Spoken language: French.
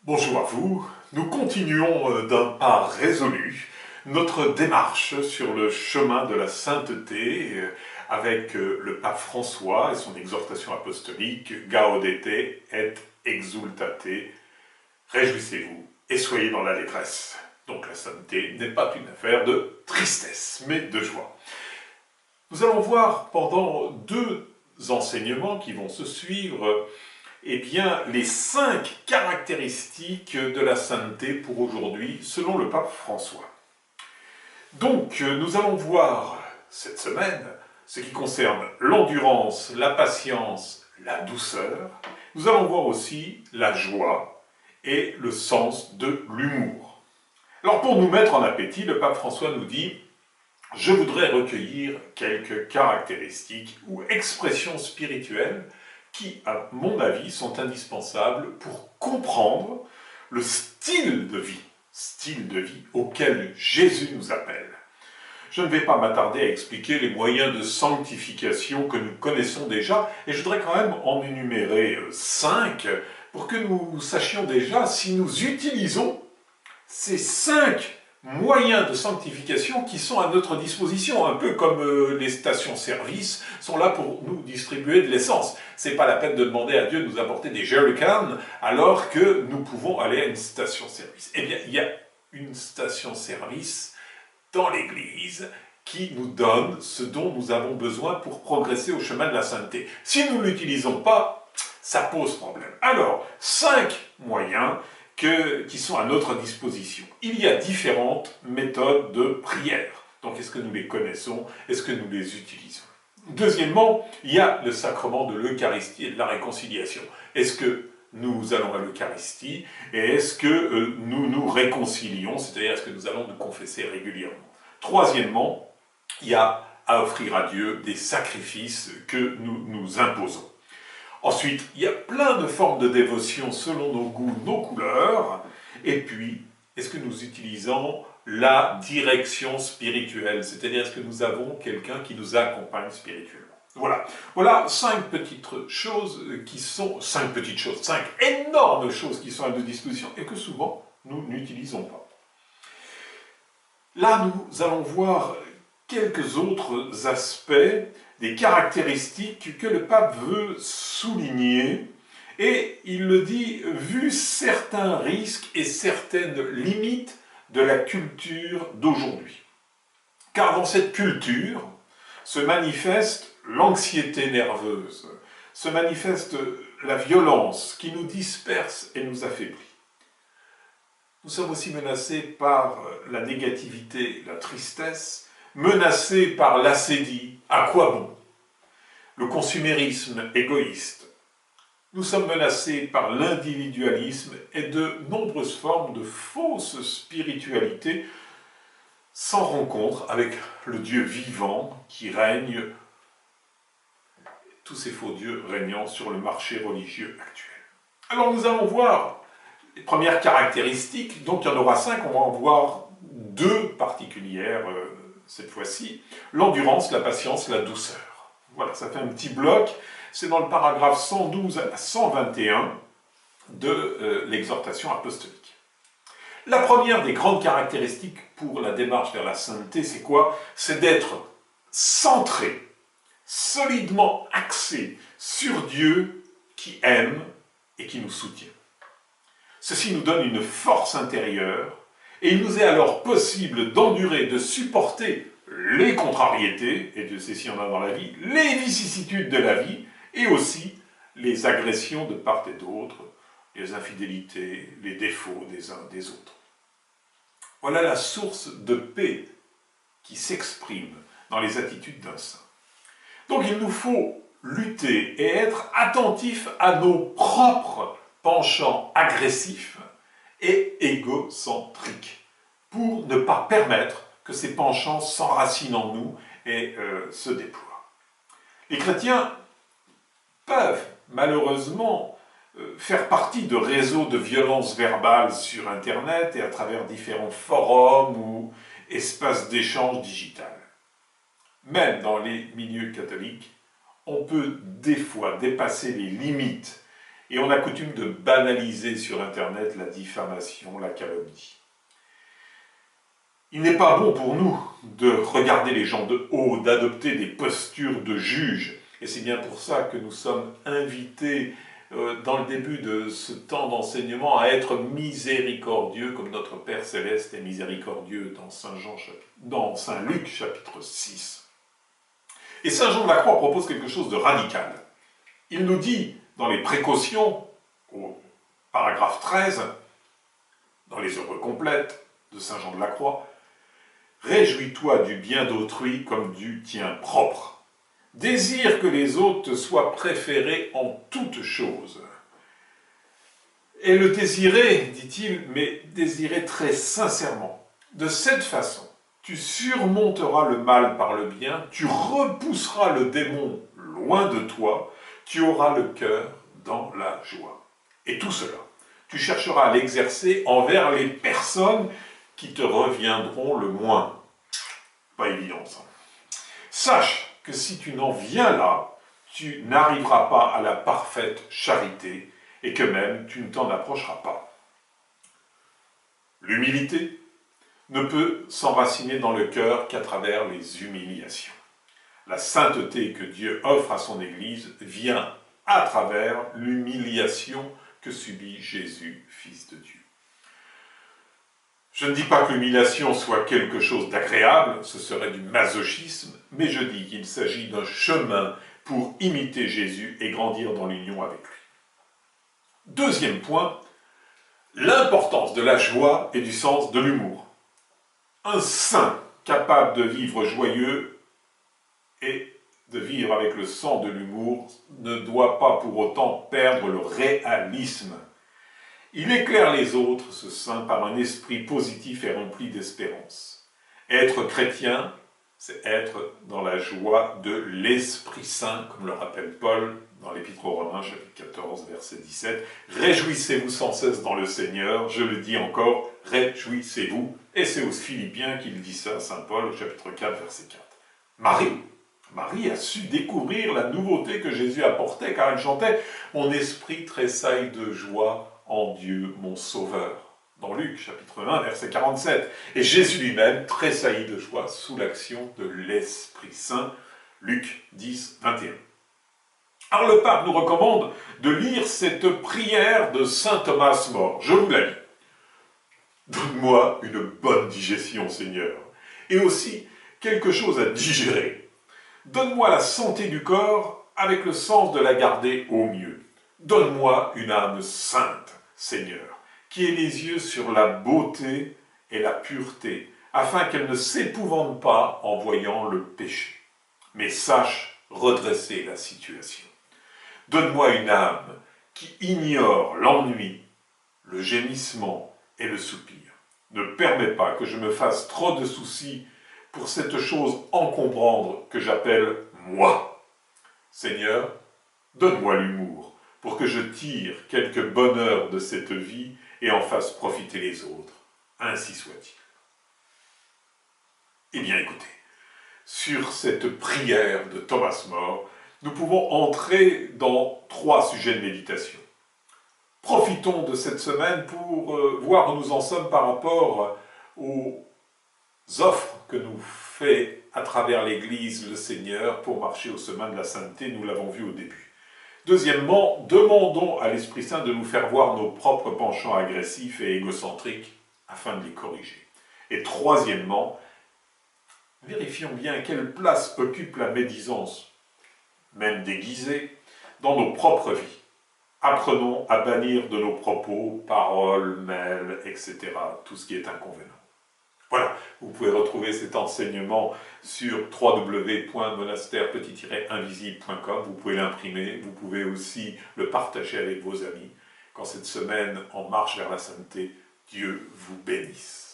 Bonjour à vous, nous continuons d'un pas résolu notre démarche sur le chemin de la sainteté avec le pape François et son exhortation apostolique Gaudete et exultate, réjouissez-vous et soyez dans la détresse. Donc la sainteté n'est pas une affaire de tristesse, mais de joie. Nous allons voir pendant deux enseignements qui vont se suivre les 5 caractéristiques de la sainteté pour aujourd'hui, selon le pape François. Donc, nous allons voir cette semaine ce qui concerne l'endurance, la patience, la douceur. Nous allons voir aussi la joie et le sens de l'humour. Alors, pour nous mettre en appétit, le pape François nous dit « Je voudrais recueillir quelques caractéristiques ou expressions spirituelles qui, à mon avis, sont indispensables pour comprendre le style de vie auquel Jésus nous appelle. Je ne vais pas m'attarder à expliquer les moyens de sanctification que nous connaissons déjà, et je voudrais quand même en énumérer 5 pour que nous sachions déjà si nous utilisons ces 5 moyens de sanctification qui sont à notre disposition, un peu comme les stations-service sont là pour nous distribuer de l'essence. C'est pas la peine de demander à Dieu de nous apporter des jerrycans alors que nous pouvons aller à une station-service. Eh bien, il y a une station-service dans l'Église qui nous donne ce dont nous avons besoin pour progresser au chemin de la sainteté. Si nous ne l'utilisons pas, ça pose problème. Alors, 5 moyens qui sont à notre disposition. Il y a différentes méthodes de prière. Donc, est-ce que nous les connaissons? Est-ce que nous les utilisons? Deuxièmement, il y a le sacrement de l'Eucharistie et de la réconciliation. Est-ce que nous allons à l'Eucharistie et est-ce que nous nous réconcilions, c'est-à-dire est-ce que nous allons nous confesser régulièrement? Troisièmement, il y a à offrir à Dieu des sacrifices que nous nous imposons. Ensuite, il y a plein de formes de dévotion selon nos goûts, nos couleurs. Et puis, est-ce que nous utilisons la direction spirituelle? C'est-à-dire, est-ce que nous avons quelqu'un qui nous accompagne spirituellement? Voilà 5 petites choses qui sont... 5 énormes choses qui sont à notre disposition et que souvent, nous n'utilisons pas. Là, nous allons voir quelques autres aspects des caractéristiques que le pape veut souligner, et il le dit vu certains risques et certaines limites de la culture d'aujourd'hui. Car dans cette culture se manifeste l'anxiété nerveuse, se manifeste la violence qui nous disperse et nous affaiblit. Nous sommes aussi menacés par la négativité, la tristesse, menacés par l'assédie, à quoi bon? Le consumérisme égoïste. Nous sommes menacés par l'individualisme et de nombreuses formes de fausse spiritualité sans rencontre avec le Dieu vivant qui règne, tous ces faux dieux régnant sur le marché religieux actuel. Alors nous allons voir les premières caractéristiques, donc il y en aura 5, on va en voir 2 particulières cette fois-ci, l'endurance, la patience, la douceur. Voilà, ça fait un petit bloc, c'est dans le paragraphe 112 à 121 de l'exhortation apostolique. La première des grandes caractéristiques pour la démarche vers la sainteté, c'est quoi? C'est d'être centré, solidement axé sur Dieu qui aime et qui nous soutient. Ceci nous donne une force intérieure, et il nous est alors possible d'endurer, de supporter les contrariétés, et Dieu sait si on en a dans la vie, les vicissitudes de la vie, et aussi les agressions de part et d'autre, les infidélités, les défauts des uns des autres. Voilà la source de paix qui s'exprime dans les attitudes d'un saint. Donc il nous faut lutter et être attentifs à nos propres penchants agressifs et égocentriques, pour ne pas permettre que ces penchants s'enracinent en nous et se déploient. Les chrétiens peuvent malheureusement faire partie de réseaux de violence verbale sur Internet et à travers différents forums ou espaces d'échange digital. Même dans les milieux catholiques, on peut des fois dépasser les limites Et on a coutume de banaliser sur Internet la diffamation, la calomnie. Il n'est pas bon pour nous de regarder les gens de haut, d'adopter des postures de juge. Et c'est bien pour ça que nous sommes invités dans le début de ce temps d'enseignement à être miséricordieux comme notre Père Céleste est miséricordieux dans Saint Luc chapitre 6. Et Saint Jean de la Croix propose quelque chose de radical. Il nous dit dans les précautions, au paragraphe 13, dans les œuvres complètes de Saint Jean de la Croix, « Réjouis-toi du bien d'autrui comme du tien propre. Désire que les autres te soient préférés en toutes choses. » Et le désirer, dit-il, mais désirer très sincèrement. De cette façon, tu surmonteras le mal par le bien, tu repousseras le démon loin de toi, tu auras le cœur dans la joie. Et tout cela, tu chercheras à l'exercer envers les personnes qui te reviendront le moins. Pas évident ça. Sache que si tu n'en viens là, tu n'arriveras pas à la parfaite charité et que même tu ne t'en approcheras pas. L'humilité ne peut s'enraciner dans le cœur qu'à travers les humiliations. La sainteté que Dieu offre à son Église vient à travers l'humiliation que subit Jésus, Fils de Dieu. Je ne dis pas que l'humiliation soit quelque chose d'agréable, ce serait du masochisme, mais je dis qu'il s'agit d'un chemin pour imiter Jésus et grandir dans l'union avec lui. Deuxième point, l'importance de la joie et du sens de l'humour. Un saint capable de vivre joyeux et de vivre avec le sens de l'humour ne doit pas pour autant perdre le réalisme. Il éclaire les autres, ce saint, par un esprit positif et rempli d'espérance. Être chrétien, c'est être dans la joie de l'Esprit Saint, comme le rappelle Paul dans l'Épître aux Romains, chapitre 14, verset 17. « Réjouissez-vous sans cesse dans le Seigneur », je le dis encore, « réjouissez-vous ». Et c'est aux Philippiens qu'il dit ça, saint Paul, au chapitre 4, verset 4. Marie a su découvrir la nouveauté que Jésus apportait, car elle chantait « Mon esprit tressaille de joie en Dieu, mon Sauveur ». Dans Luc, chapitre 1, verset 47. Et Jésus lui-même tressaillit de joie sous l'action de l'Esprit Saint. Luc 10, 21. Alors le pape nous recommande de lire cette prière de saint Thomas More. Je vous la lis. Donne-moi une bonne digestion, Seigneur, et aussi quelque chose à digérer. Donne-moi la santé du corps avec le sens de la garder au mieux. Donne-moi une âme sainte, Seigneur, qui ait les yeux sur la beauté et la pureté, afin qu'elle ne s'épouvante pas en voyant le péché, mais sache redresser la situation. Donne-moi une âme qui ignore l'ennui, le gémissement et le soupir. Ne permets pas que je me fasse trop de soucis pour cette chose encombrante que j'appelle moi. Seigneur, donne-moi l'humour pour que je tire quelque bonheur de cette vie et en fasse profiter les autres. Ainsi soit-il. Eh bien, écoutez, sur cette prière de Thomas More, nous pouvons entrer dans 3 sujets de méditation. Profitons de cette semaine pour voir où nous en sommes par rapport aux offres que nous fait à travers l'Église le Seigneur pour marcher au chemin de la sainteté, nous l'avons vu au début. Deuxièmement, demandons à l'Esprit Saint de nous faire voir nos propres penchants agressifs et égocentriques afin de les corriger. Et troisièmement, vérifions bien quelle place occupe la médisance, même déguisée, dans nos propres vies. Apprenons à bannir de nos propos, paroles, mails, etc., tout ce qui est inconvénient. Voilà, vous pouvez retrouver cet enseignement sur www.monastère-invisible.com. Vous pouvez l'imprimer, vous pouvez aussi le partager avec vos amis. Quand cette semaine en marche vers la sainteté, Dieu vous bénisse.